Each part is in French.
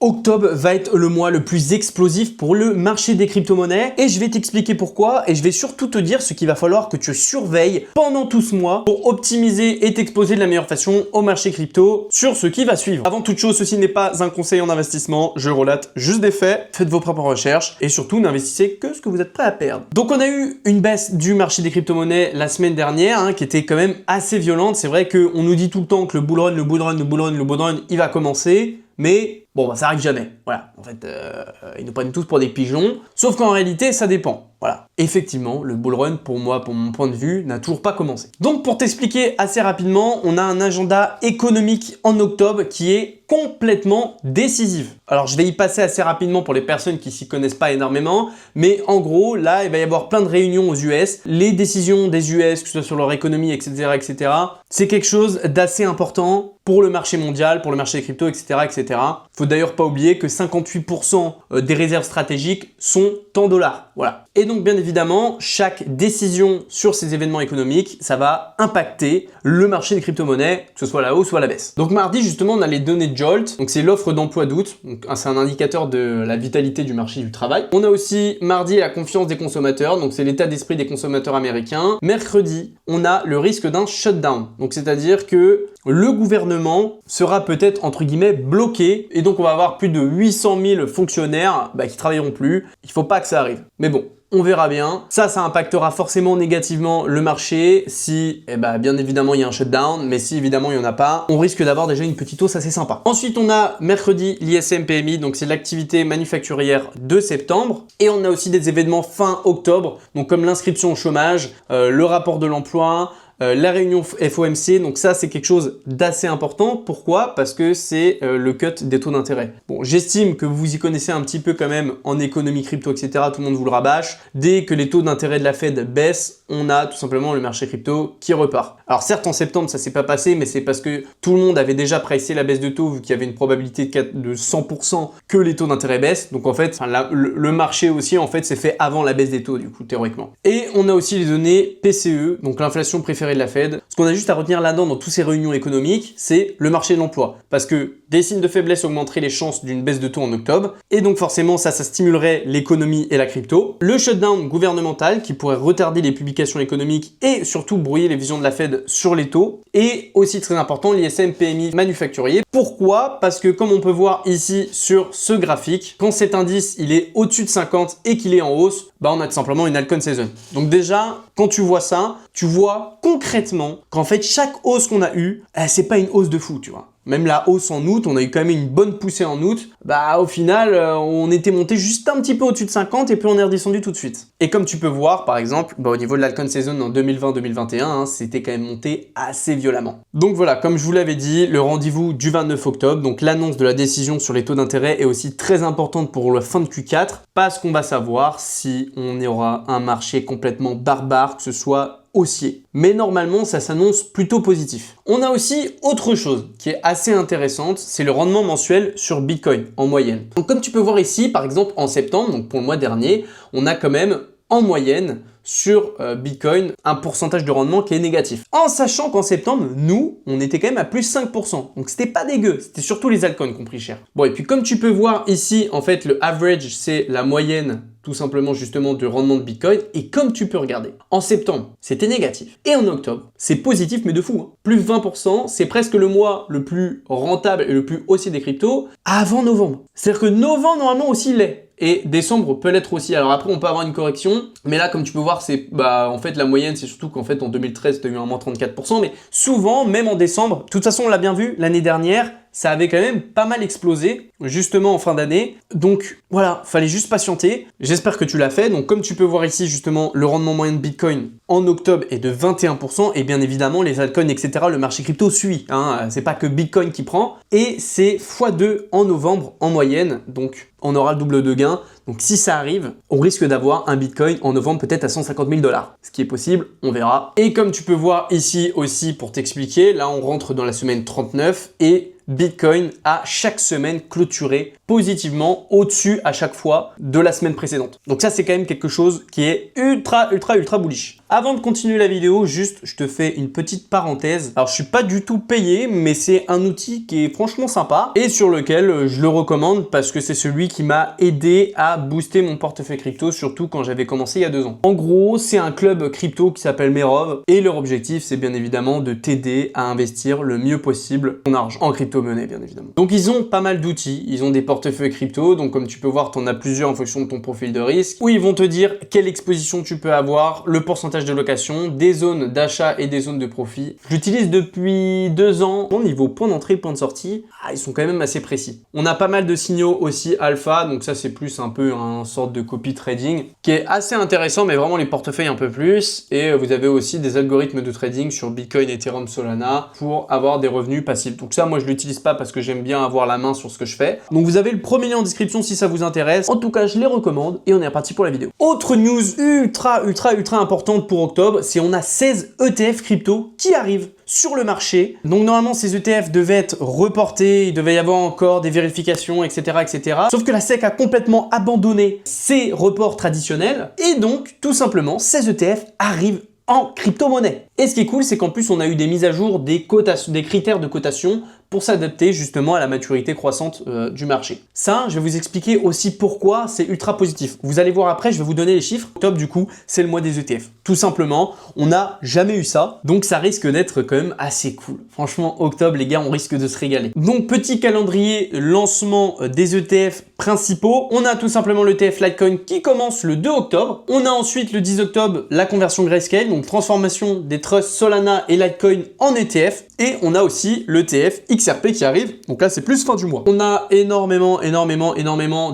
Octobre va être le mois le plus explosif pour le marché des crypto-monnaies et je vais t'expliquer pourquoi et je vais surtout te dire ce qu'il va falloir que tu surveilles pendant tout ce mois pour optimiser et t'exposer de la meilleure façon au marché crypto sur ce qui va suivre. Avant toute chose, ceci n'est pas un conseil en investissement, je relate juste des faits, faites vos propres recherches et surtout n'investissez que ce que vous êtes prêt à perdre. Donc on a eu une baisse du marché des crypto-monnaies la semaine dernière qui était quand même assez violente. C'est vrai qu'on nous dit tout le temps que le bull run, il va commencer. Mais bon, ça arrive jamais. Voilà, en fait, ils nous prennent tous pour des pigeons. Sauf qu'en réalité, ça dépend. Voilà. Effectivement, le bull run, pour moi, pour mon point de vue, n'a toujours pas commencé. Donc, pour t'expliquer assez rapidement, on a un agenda économique en octobre qui est complètement décisif. Alors, je vais y passer assez rapidement pour les personnes qui s'y connaissent pas énormément. Mais en gros, là, il va y avoir plein de réunions aux US. Les décisions des US, que ce soit sur leur économie, etc., c'est quelque chose d'assez important pour le marché mondial, pour le marché des cryptos, etc. Faut d'ailleurs pas oublier que 58% des réserves stratégiques sont en dollars. Voilà. Et donc, bien évidemment, chaque décision sur ces événements économiques, ça va impacter le marché des crypto-monnaies, que ce soit la hausse ou à la baisse. Donc, mardi, justement, on a les données Jolt. Donc, c'est l'offre d'emploi d'août. Donc, c'est un indicateur de la vitalité du marché du travail. On a aussi mardi la confiance des consommateurs. Donc, c'est l'état d'esprit des consommateurs américains. Mercredi, on a le risque d'un shutdown. Donc, c'est-à-dire que le gouvernement sera peut-être, entre guillemets, bloqué. Et donc, on va avoir plus de 800 000 fonctionnaires qui travailleront plus. Il faut pas que ça arrive. Mais bon, on verra bien. Ça impactera forcément négativement le marché si, bien évidemment, il y a un shutdown. Mais si, évidemment, il n'y en a pas, on risque d'avoir déjà une petite hausse assez sympa. Ensuite, on a mercredi l'ISM PMI. Donc, c'est l'activité manufacturière de septembre. Et on a aussi des événements fin octobre. Donc, comme l'inscription au chômage, le rapport de l'emploi, la réunion FOMC, donc ça c'est quelque chose d'assez important. Pourquoi? Parce que c'est le cut des taux d'intérêt. Bon, j'estime que vous y connaissez un petit peu quand même en économie crypto, etc. Tout le monde vous le rabâche. Dès que les taux d'intérêt de la Fed baissent, on a tout simplement le marché crypto qui repart. Alors certes en septembre ça s'est pas passé, mais c'est parce que tout le monde avait déjà pricé la baisse de taux vu qu'il y avait une probabilité de 100% que les taux d'intérêt baissent. Donc en fait, le marché aussi en fait s'est fait avant la baisse des taux du coup théoriquement. Et on a aussi les données PCE, donc l'inflation préférée de la Fed. Ce qu'on a juste à retenir là-dedans dans toutes ces réunions économiques, c'est le marché de l'emploi. Parce que des signes de faiblesse augmenteraient les chances d'une baisse de taux en octobre. Et donc forcément, ça stimulerait l'économie et la crypto. Le shutdown gouvernemental qui pourrait retarder les publications économiques et surtout brouiller les visions de la Fed sur les taux. Et aussi très important, l'ISM PMI manufacturier. Pourquoi? Parce que comme on peut voir ici sur ce graphique, quand cet indice il est au-dessus de 50 et qu'il est en hausse, on a tout simplement une altcoin season. Donc déjà, quand tu vois ça, tu vois concrètement qu'en fait chaque hausse qu'on a eue, c'est pas une hausse de fou, tu vois. Même la hausse en août, on a eu quand même une bonne poussée en août. Au final, on était monté juste un petit peu au-dessus de 50 et puis on est redescendu tout de suite. Et comme tu peux voir, par exemple, au niveau de l'altcoin season en 2020-2021, c'était quand même monté assez violemment. Donc voilà, comme je vous l'avais dit, le rendez-vous du 29 octobre, donc l'annonce de la décision sur les taux d'intérêt est aussi très importante pour la fin de Q4 parce qu'on va savoir si on aura un marché complètement barbare, que ce soit haussier. Mais normalement, ça s'annonce plutôt positif. On a aussi autre chose qui est assez intéressante, c'est le rendement mensuel sur Bitcoin en moyenne. Donc comme tu peux voir ici, par exemple en septembre, donc pour le mois dernier, on a quand même en moyenne sur Bitcoin un pourcentage de rendement qui est négatif. En sachant qu'en septembre, nous, on était quand même à plus 5%. Donc c'était pas dégueu, c'était surtout les altcoins qui ont pris cher. Bon, et puis comme tu peux voir ici, en fait, le average, c'est la moyenne tout simplement justement de rendement de Bitcoin. Et comme tu peux regarder, en septembre, c'était négatif. Et en octobre, c'est positif, mais de fou. Plus 20%, c'est presque le mois le plus rentable et le plus haussier des cryptos avant novembre. C'est-à-dire que novembre, normalement, aussi l'est. Et décembre peut l'être aussi. Alors après, on peut avoir une correction. Mais là, comme tu peux voir, c'est en fait la moyenne, c'est surtout qu'en fait en 2013, tu as eu un moins 34%. Mais souvent, même en décembre, de toute façon, on l'a bien vu, l'année dernière, ça avait quand même pas mal explosé, justement en fin d'année. Donc voilà, fallait juste patienter. J'espère que tu l'as fait. Donc comme tu peux voir ici, justement, le rendement moyen de Bitcoin en octobre est de 21%. Et bien évidemment, les altcoins, etc., le marché crypto suit. C'est pas que Bitcoin qui prend. Et c'est x2 en novembre en moyenne. Donc on aura le double de gain. Donc si ça arrive, on risque d'avoir un Bitcoin en novembre peut-être à 150 000 $. Ce qui est possible, on verra. Et comme tu peux voir ici aussi pour t'expliquer, là on rentre dans la semaine 39 et Bitcoin a chaque semaine clôturé positivement au-dessus à chaque fois de la semaine précédente. Donc ça, c'est quand même quelque chose qui est ultra bullish. Avant de continuer la vidéo, juste, je te fais une petite parenthèse. Alors, je suis pas du tout payé, mais c'est un outil qui est franchement sympa et sur lequel je le recommande parce que c'est celui qui m'a aidé à booster mon portefeuille crypto, surtout quand j'avais commencé il y a 2 ans. En gros, c'est un club crypto qui s'appelle Merov et leur objectif, c'est bien évidemment de t'aider à investir le mieux possible ton argent en crypto-monnaie, bien évidemment. Donc, ils ont pas mal d'outils. Ils ont des portefeuilles crypto. Donc, comme tu peux voir, tu en as plusieurs en fonction de ton profil de risque où ils vont te dire quelle exposition tu peux avoir, le pourcentage de location, des zones d'achat et des zones de profit. Je l'utilise depuis 2 ans. Au niveau point d'entrée, point de sortie, ils sont quand même assez précis. On a pas mal de signaux aussi alpha, donc ça c'est plus un peu un sorte de copy trading qui est assez intéressant, mais vraiment les portefeuilles un peu plus. Et vous avez aussi des algorithmes de trading sur Bitcoin, Ethereum, Solana pour avoir des revenus passifs. Donc ça, moi je l'utilise pas parce que j'aime bien avoir la main sur ce que je fais. Donc vous avez le premier lien en description si ça vous intéresse. En tout cas, je les recommande et on est reparti pour la vidéo. Autre news ultra importante pour octobre, c'est on a 16 ETF crypto qui arrivent sur le marché. Donc normalement ces ETF devaient être reportés, il devait y avoir encore des vérifications, etc. Sauf que la SEC a complètement abandonné ces reports traditionnels et donc tout simplement ces ETF arrivent en crypto-monnaie. Et ce qui est cool, c'est qu'en plus on a eu des mises à jour des critères de cotation pour s'adapter justement à la maturité croissante du marché. Ça, je vais vous expliquer aussi pourquoi c'est ultra positif. Vous allez voir après, je vais vous donner les chiffres. Octobre, du coup, c'est le mois des ETF. Tout simplement, on n'a jamais eu ça, donc ça risque d'être quand même assez cool. Franchement, octobre, les gars, on risque de se régaler. Donc, petit calendrier lancement des ETF principaux. On a tout simplement l'ETF Litecoin qui commence le 2 octobre. On a ensuite le 10 octobre la conversion Grayscale, donc transformation des trusts Solana et Litecoin en ETF. Et on a aussi l'ETF XRP qui arrive, donc là c'est plus fin du mois. On a énormément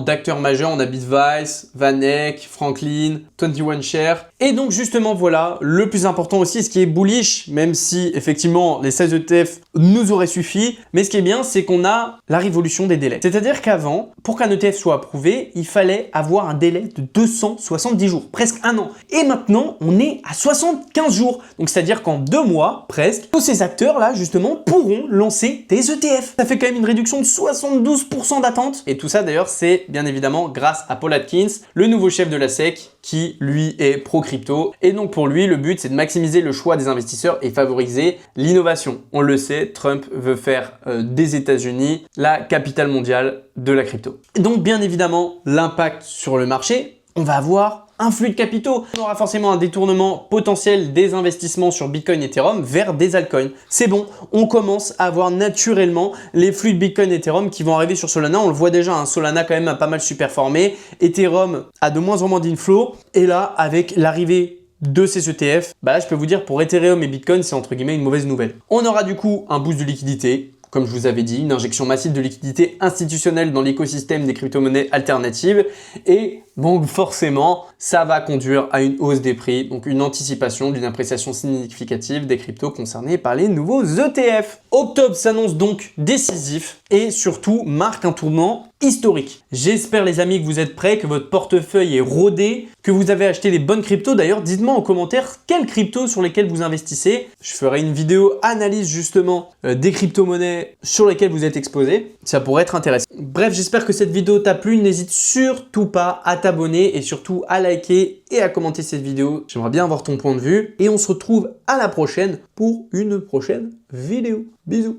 d'acteurs majeurs, on a Bitvice, Vanek, Franklin, 21Share, et donc justement voilà, le plus important aussi, ce qui est bullish, même si effectivement les 16 ETF nous auraient suffi, mais ce qui est bien c'est qu'on a la révolution des délais. C'est-à-dire qu'avant, pour qu'un ETF soit approuvé, il fallait avoir un délai de 270 jours, presque 1 an. Et maintenant, on est à 75 jours, donc c'est-à-dire qu'en 2 mois, presque, tous ces acteurs là justement pourront lancer des ETF. Ça fait quand même une réduction de 72% d'attente. Et tout ça d'ailleurs, c'est bien évidemment grâce à Paul Atkins, le nouveau chef de la SEC, qui lui est pro-crypto. Et donc pour lui, le but c'est de maximiser le choix des investisseurs et favoriser l'innovation. On le sait, Trump veut faire des États-Unis la capitale mondiale de la crypto. Et donc bien évidemment, l'impact sur le marché, on va avoir un flux de capitaux. On aura forcément un détournement potentiel des investissements sur Bitcoin et Ethereum vers des altcoins. C'est bon, on commence à avoir naturellement les flux de Bitcoin et Ethereum qui vont arriver sur Solana. On le voit déjà, hein, Solana quand même a pas mal superformé. Ethereum a de moins en moins d'inflow. Et là, avec l'arrivée de ces ETF, là, je peux vous dire pour Ethereum et Bitcoin, c'est entre guillemets une mauvaise nouvelle. On aura du coup un boost de liquidité. Comme je vous avais dit, une injection massive de liquidité institutionnelle dans l'écosystème des crypto-monnaies alternatives et donc forcément, ça va conduire à une hausse des prix, donc une anticipation d'une appréciation significative des cryptos concernés par les nouveaux ETF. Octobre s'annonce donc décisif et surtout marque un tournant historique. J'espère les amis que vous êtes prêts, que votre portefeuille est rodé, que vous avez acheté les bonnes cryptos. D'ailleurs, dites-moi en commentaire quelles cryptos sur lesquelles vous investissez. Je ferai une vidéo analyse justement des crypto-monnaies sur lesquelles vous êtes exposé. Ça pourrait être intéressant. Bref, j'espère que cette vidéo t'a plu. N'hésite surtout pas à t'abonner et surtout à liker et à commenter cette vidéo. J'aimerais bien avoir ton point de vue et on se retrouve à la prochaine pour une prochaine vidéo. Bisous.